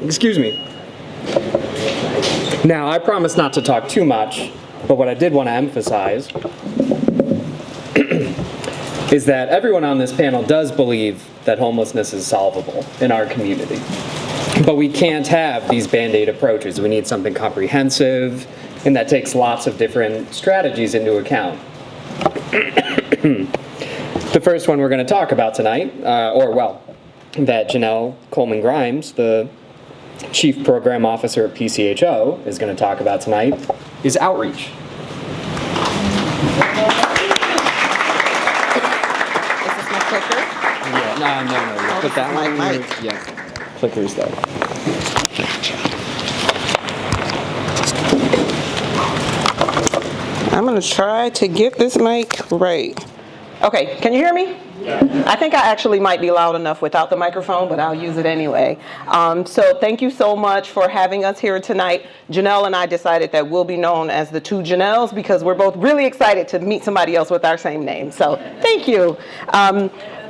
Excuse me. Now, I promise not to talk too much, but what I did want to emphasize is that everyone on this panel does believe that homelessness is solvable in our community. But we can't have these Band-Aid approaches. We need something comprehensive, and that takes lots of different strategies into account. The first one we're going to talk about tonight, that Janelle Coleman-Grimes, the Chief Program Officer at PCHO, is going to talk about tonight, is outreach. No. You put that one. Yeah, clicker's there. I'm going to try to get this mic right. Okay, can you hear me? Yeah. I think I actually might be loud enough without the microphone, but I'll use it anyway. So thank you so much for having us here tonight. Janelle and I decided that we'll be known as the two Janelles because we're both really excited to meet somebody else with our same name. So thank you.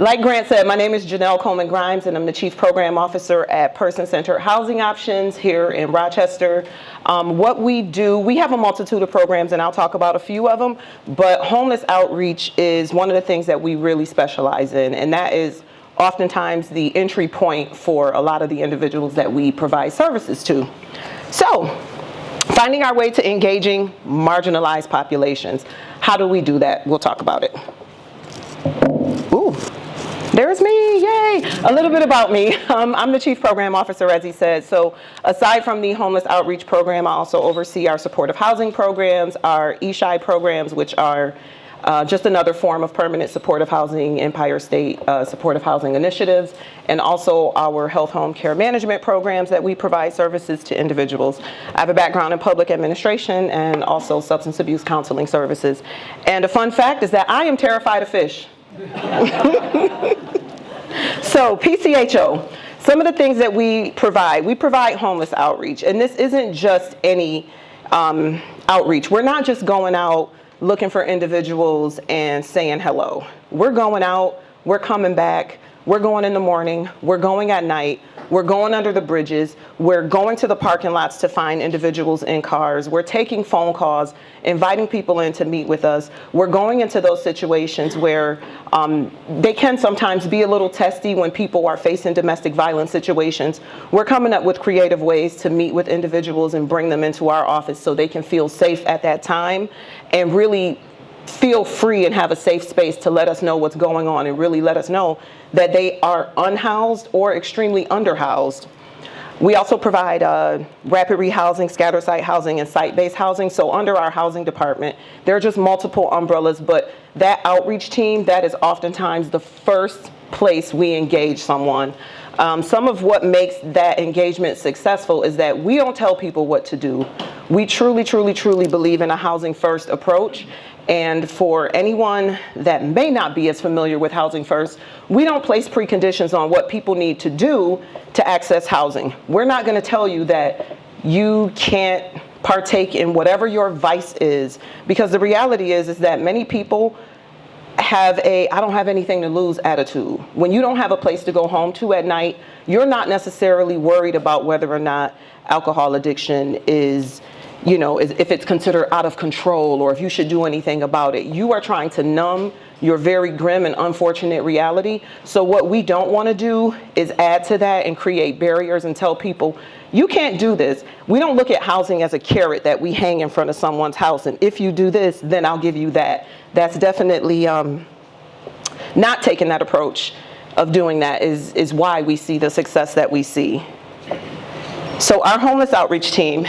Like Grant said, my name is Janelle Coleman-Grimes, and I'm the Chief Program Officer at Person-Centered Housing Options here in Rochester. What we do, we have a multitude of programs, and I'll talk about a few of them, but homeless outreach is one of the things that we really specialize in, and that is oftentimes the entry point for a lot of the individuals that we provide services to. So, finding our way to engaging marginalized populations. How do we do that? We'll talk about it. Ooh. There's me, yay! A little bit about me. I'm the Chief Program Officer, as he said. So aside from the Homeless Outreach Program, I also oversee our supportive housing programs, our ESHI programs, which are just another form of permanent supportive housing, Empire State supportive housing initiatives, and also our health home care management programs that we provide services to individuals. I have a background in public administration and also substance abuse counseling services. And a fun fact is that I am terrified of fish. So PCHO, some of the things that we provide homeless outreach, and this isn't just any outreach. We're not just going out looking for individuals and saying hello. We're going out, we're coming back, we're going in the morning, we're going at night, we're going under the bridges, we're going to the parking lots to find individuals in cars, we're taking phone calls, inviting people in to meet with us. We're going into those situations where they can sometimes be a little testy when people are facing domestic violence situations. We're coming up with creative ways to meet with individuals and bring them into our office so they can feel safe at that time and really feel free and have a safe space to let us know what's going on and really let us know that they are unhoused or extremely underhoused. We also provide rapid rehousing, scatter site housing, and site-based housing. So under our housing department, there are just multiple umbrellas, but that outreach team, that is oftentimes the first place we engage someone. Some of what makes that engagement successful is that we don't tell people what to do. We truly, truly, truly believe in a housing first approach. And for anyone that may not be as familiar with Housing First, we don't place preconditions on what people need to do to access housing. We're not going to tell you that you can't partake in whatever your vice is, because the reality is that many people have a I don't have anything to lose attitude. When you don't have a place to go home to at night, you're not necessarily worried about whether or not alcohol addiction is, if it's considered out of control or if you should do anything about it. You are trying to numb your very grim and unfortunate reality. So what we don't want to do is add to that and create barriers and tell people, you can't do this. We don't look at housing as a carrot that we hang in front of someone's house, and if you do this, then I'll give you that. That's definitely not taking that approach of doing that is why we see the success that we see. So our homeless outreach team,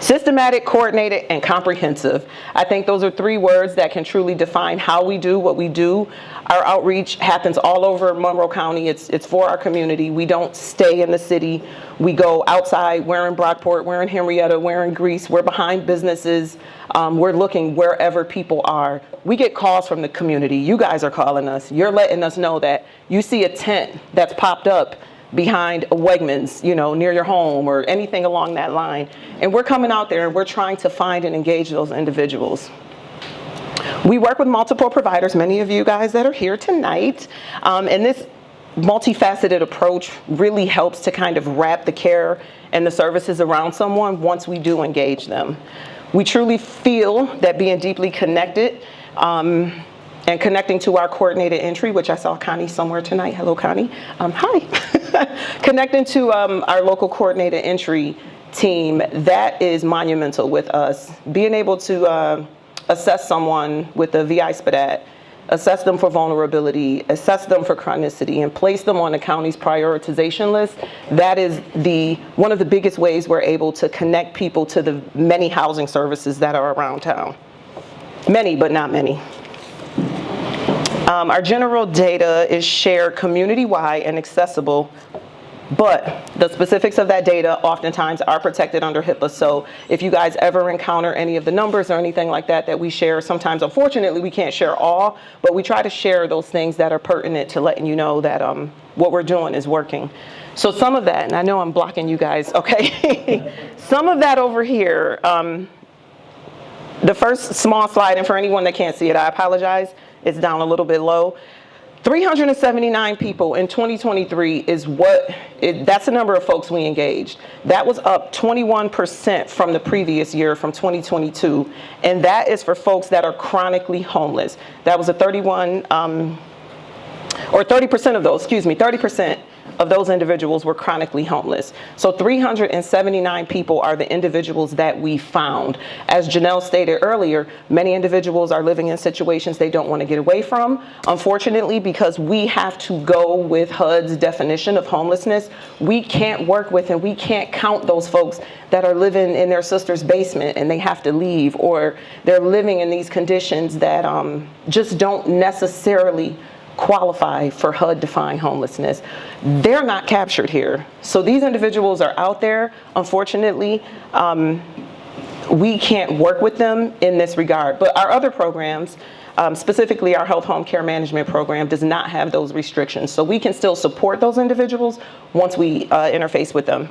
systematic, coordinated, and comprehensive. I think those are three words that can truly define how we do what we do. Our outreach happens all over Monroe County. It's for our community. We don't stay in the city. We go outside. We're in Brockport, we're in Henrietta, we're in Greece, we're behind businesses. We're looking wherever people are. We get calls from the community. You guys are calling us. You're letting us know that you see a tent that's popped up behind a Wegmans, near your home or anything along that line. And we're coming out there and we're trying to find and engage those individuals. We work with multiple providers, many of you guys that are here tonight. And this multifaceted approach really helps to kind of wrap the care and the services around someone once we do engage them. We truly feel that being deeply connected and connecting to our coordinated entry, which I saw Connie somewhere tonight. Hello, Connie. Hi. Connecting to our local coordinated entry team, that is monumental with us. Being able to assess someone with the VI SPDAT, assess them for vulnerability, assess them for chronicity, and place them on the county's prioritization list, that is one of the biggest ways we're able to connect people to the many housing services that are around town. Many, but not many. Our general data is shared community-wide and accessible, but the specifics of that data oftentimes are protected under HIPAA. So if you guys ever encounter any of the numbers or anything like that that we share, sometimes unfortunately we can't share all, but we try to share those things that are pertinent to letting you know that what we're doing is working. So some of that, and I know I'm blocking you guys, okay? Some of that over here, the first small slide, and for anyone that can't see it, I apologize, it's down a little bit low. 379 people in 2023 is that's the number of folks we engaged. That was up 21% from the previous year, from 2022. And that is for folks that are chronically homeless. That was a 30% of those individuals were chronically homeless. So 379 people are the individuals that we found. As Janelle stated earlier, many individuals are living in situations they don't want to get away from. Unfortunately, because we have to go with HUD's definition of homelessness, we can't work with and we can't count those folks that are living in their sister's basement and they have to leave, or they're living in these conditions that just don't necessarily qualify for HUD-defined homelessness. They're not captured here. So these individuals are out there. Unfortunately, we can't work with them in this regard. But our other programs, specifically our Health Home Care Management program, does not have those restrictions. So we can still support those individuals once we interface with them.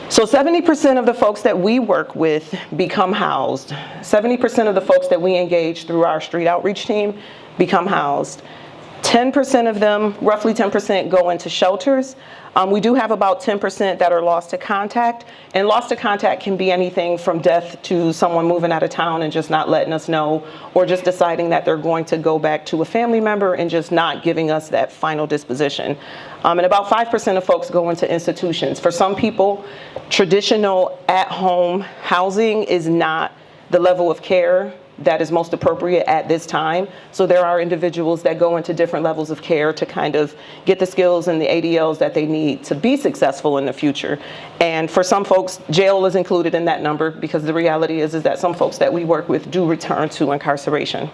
So 70% of the folks that we work with become housed. 70% of the folks that we engage through our street outreach team become housed. 10% of them, roughly 10%, go into shelters. We do have about 10% that are lost to contact, and lost to contact can be anything from death to someone moving out of town and just not letting us know, or just deciding that they're going to go back to a family member and just not giving us that final disposition. And about 5% of folks go into institutions. For some people, traditional at-home housing is not the level of care that is most appropriate at this time. So there are individuals that go into different levels of care to kind of get the skills and the ADLs that they need to be successful in the future. And for some folks, jail is included in that number, because the reality is that some folks that we work with do return to incarceration.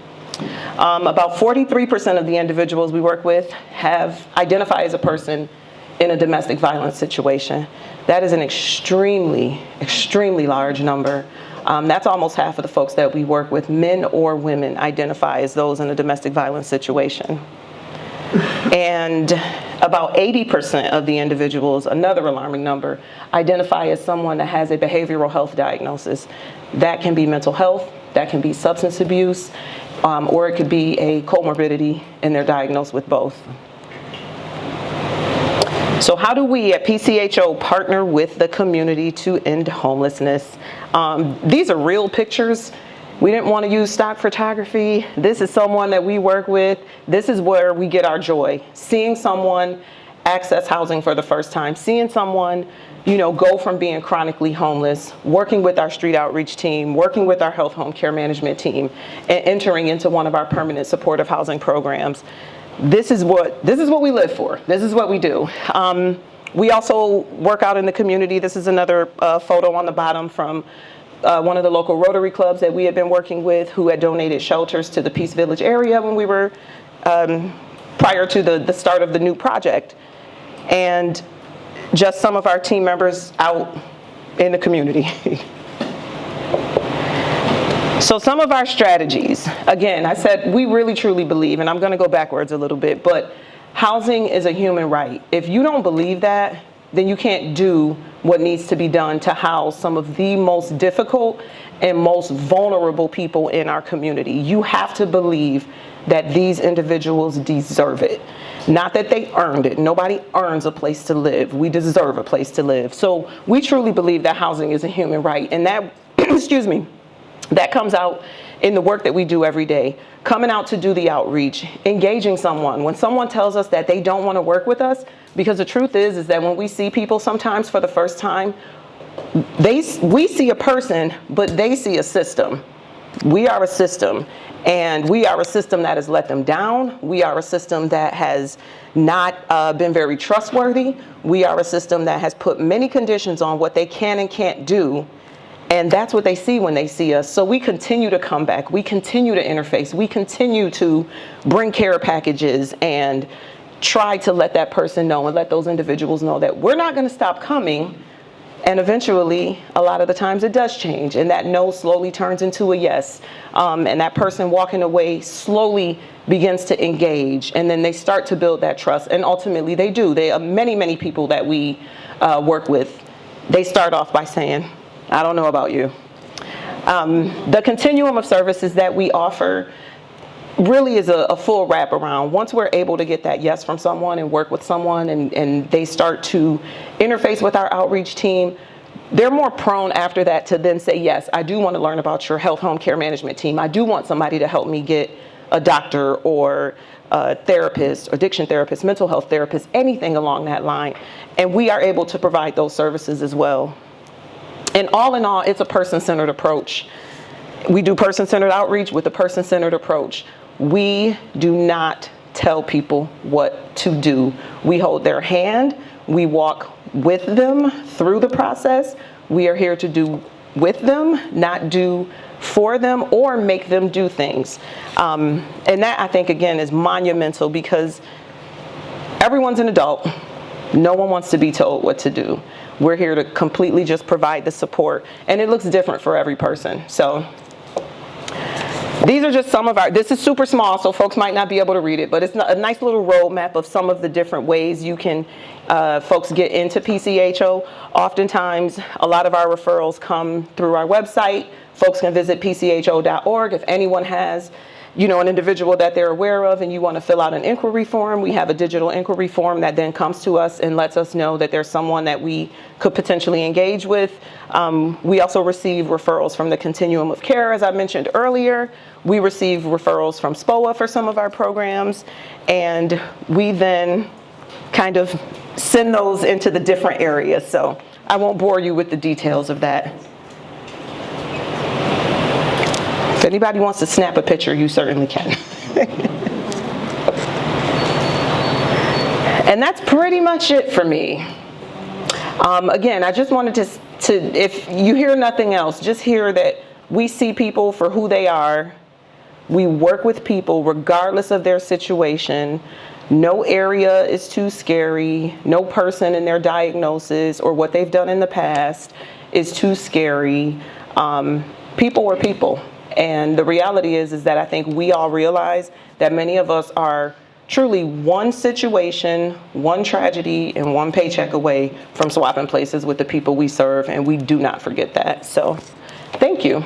About 43% of the individuals we work with identify as a person in a domestic violence situation. That is an extremely, extremely large number. That's almost half of the folks that we work with, men or women, identify as those in a domestic violence situation. And about 80% of the individuals, another alarming number, identify as someone that has a behavioral health diagnosis. That can be mental health, that can be substance abuse, or it could be a comorbidity, and they're diagnosed with both. So how do we at PCHO partner with the community to end homelessness? These are real pictures. We didn't want to use stock photography. This is someone that we work with. This is where we get our joy. Seeing someone access housing for the first time, seeing someone, go from being chronically homeless, working with our street outreach team, working with our health home care management team, and entering into one of our permanent supportive housing programs. This is what we live for. This is what we do. We also work out in the community. This is another photo on the bottom from one of the local Rotary clubs that we had been working with, who had donated shelters to the Peace Village area when we were, prior to the start of the new project. And just some of our team members out in the community. So some of our strategies, again, I said we really truly believe, and I'm going to go backwards a little bit, but housing is a human right. If you don't believe that, then you can't do what needs to be done to house some of the most difficult and most vulnerable people in our community. You have to believe that these individuals deserve it. Not that they earned it. Nobody earns a place to live. We deserve a place to live. So we truly believe that housing is a human right. And that, excuse me, that comes out in the work that we do every day. Coming out to do the outreach, engaging someone. When someone tells us that they don't want to work with us, because the truth is that when we see people sometimes for the first time, we see a person, but they see a system. We are a system, and we are a system that has let them down. We are a system that has not been very trustworthy. We are a system that has put many conditions on what they can and can't do, and that's what they see when they see us. So we continue to come back. We continue to interface. We continue to bring care packages and try to let that person know and let those individuals know that we're not going to stop coming. And eventually, a lot of the times it does change, and that no slowly turns into a yes. And that person walking away slowly begins to engage, and then they start to build that trust. And ultimately, they do. There are many, many people that we work with. They start off by saying, I don't know about you. The continuum of services that we offer really is a full wraparound. Once we're able to get that yes from someone and work with someone, and they start to interface with our outreach team, they're more prone after that to then say, yes, I do want to learn about your health home care management team. I do want somebody to help me get a doctor or a therapist, addiction therapist, mental health therapist, anything along that line. And we are able to provide those services as well. And all in all, it's a person-centered approach. We do person-centered outreach with a person-centered approach. We do not tell people what to do. We hold their hand. We walk with them through the process. We are here to do with them, not do for them or make them do things. And that, I think, again, is monumental, because everyone's an adult. No one wants to be told what to do. We're here to completely just provide the support, and it looks different for every person. So these are just some of this is super small, so folks might not be able to read it, but it's a nice little roadmap of some of the different ways you can, folks get into PCHO. Oftentimes, a lot of our referrals come through our website. Folks can visit pcho.org. If anyone has, an individual that they're aware of and you want to fill out an inquiry form, we have a digital inquiry form that then comes to us and lets us know that there's someone that we could potentially engage with. We also receive referrals from the continuum of care, as I mentioned earlier. We receive referrals from SPOA for some of our programs, and we then kind of send those into the different areas. So I won't bore you with the details of that. If anybody wants to snap a picture, you certainly can. And that's pretty much it for me. Again, I just wanted to, if you hear nothing else, just hear that we see people for who they are. We work with people regardless of their situation. No area is too scary. No person in their diagnosis or what they've done in the past is too scary. People are people. And the reality is that I think we all realize that many of us are truly one situation, one tragedy, and one paycheck away from swapping places with the people we serve, and we do not forget that. So, thank you.